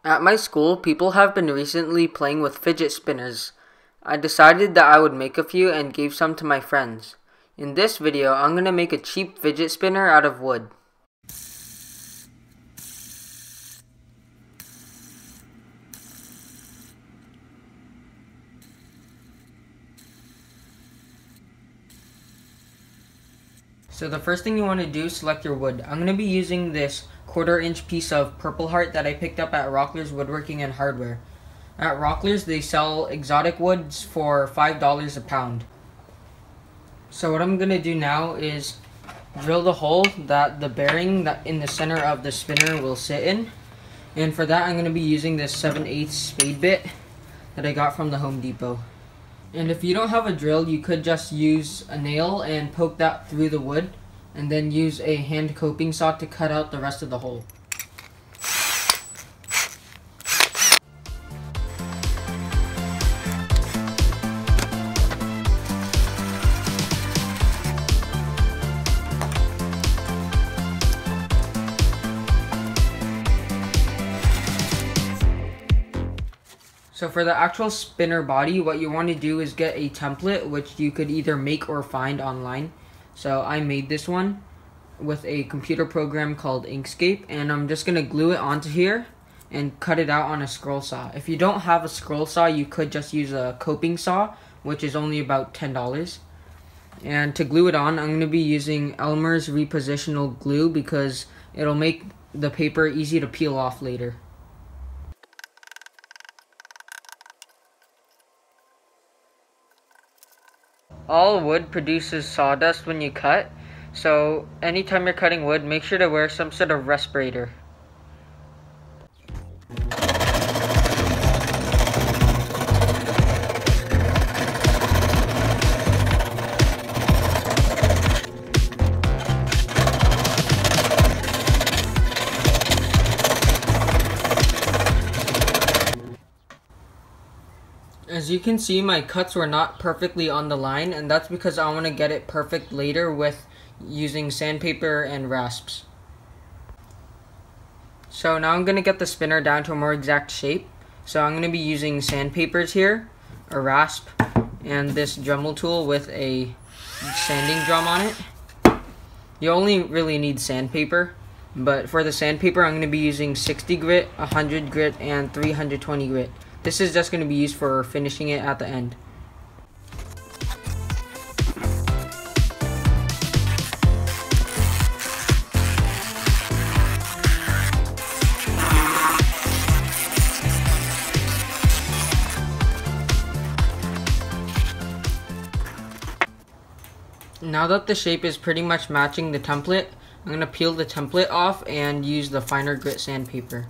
At my school, people have been recently playing with fidget spinners. I decided that I would make a few and gave some to my friends. In this video, I'm going to make a cheap fidget spinner out of wood. So the first thing you want to do is select your wood. I'm going to be using this 1/4 inch piece of purple heart that I picked up at Rockler's Woodworking and Hardware. At Rockler's, they sell exotic woods for $5 a pound. So what I'm going to do now is drill the hole that the bearing that in the center of the spinner will sit in. And for that, I'm going to be using this 7/8 spade bit that I got from the Home Depot. And if you don't have a drill, you could just use a nail and poke that through the wood, and then use a hand coping saw to cut out the rest of the hole. So for the actual spinner body, what you want to do is get a template, which you could either make or find online. So I made this one with a computer program called Inkscape, and I'm just going to glue it onto here and cut it out on a scroll saw. If you don't have a scroll saw, you could just use a coping saw, which is only about $10. And to glue it on, I'm going to be using Elmer's repositional glue because it'll make the paper easy to peel off later. All wood produces sawdust when you cut, so anytime you're cutting wood, make sure to wear some sort of respirator. As you can see, my cuts were not perfectly on the line, and that's because I want to get it perfect later with using sandpaper and rasps. So now I'm going to get the spinner down to a more exact shape. So I'm going to be using sandpapers here, a rasp, and this Dremel tool with a sanding drum on it. You only really need sandpaper, but for the sandpaper I'm going to be using 60 grit, 100 grit, and 320 grit. This is just going to be used for finishing it at the end. Now that the shape is pretty much matching the template, I'm going to peel the template off and use the finer grit sandpaper.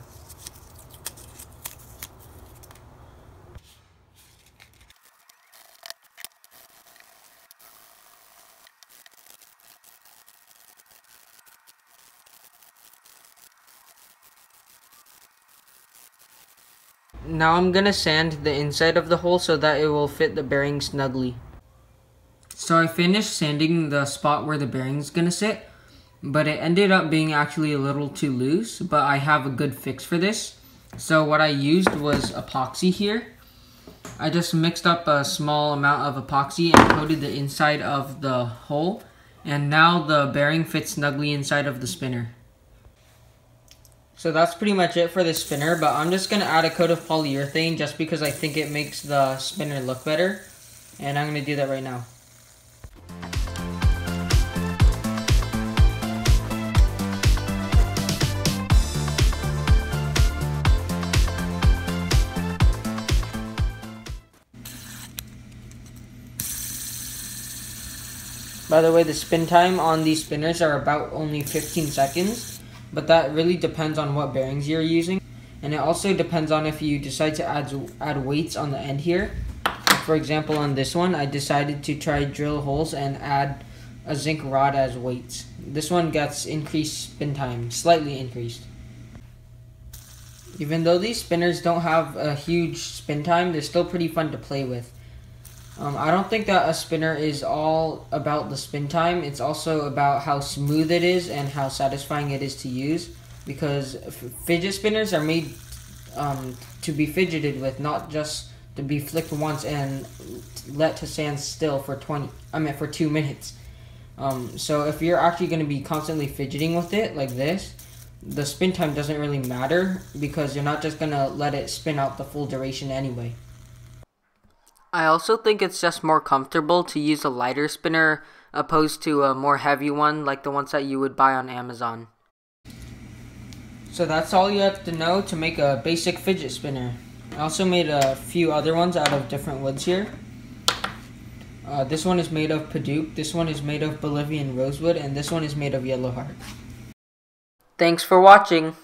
Now I'm going to sand the inside of the hole so that it will fit the bearing snugly. So I finished sanding the spot where the bearing is going to sit, but it ended up being actually a little too loose, but I have a good fix for this. So what I used was epoxy here. I just mixed up a small amount of epoxy and coated the inside of the hole, and now the bearing fits snugly inside of the spinner. So that's pretty much it for this spinner, but I'm just going to add a coat of polyurethane just because I think it makes the spinner look better, and I'm going to do that right now. By the way, the spin time on these spinners are about only 15 seconds. But that really depends on what bearings you're using, and it also depends on if you decide to add weights on the end here. For example, on this one, I decided to try drill holes and add a zinc rod as weights. This one gets increased spin time, slightly increased. Even though these spinners don't have a huge spin time, they're still pretty fun to play with. I don't think that a spinner is all about the spin time. It's also about how smooth it is and how satisfying it is to use, because fidget spinners are made to be fidgeted with, not just to be flicked once and let to stand still for 2 minutes. So if you're actually going to be constantly fidgeting with it like this, the spin time doesn't really matter because you're not just going to let it spin out the full duration anyway. I also think it's just more comfortable to use a lighter spinner opposed to a more heavy one like the ones that you would buy on Amazon. So that's all you have to know to make a basic fidget spinner. I also made a few other ones out of different woods here. This one is made of Padauk, this one is made of Bolivian rosewood, and this one is made of yellow heart. Thanks for watching!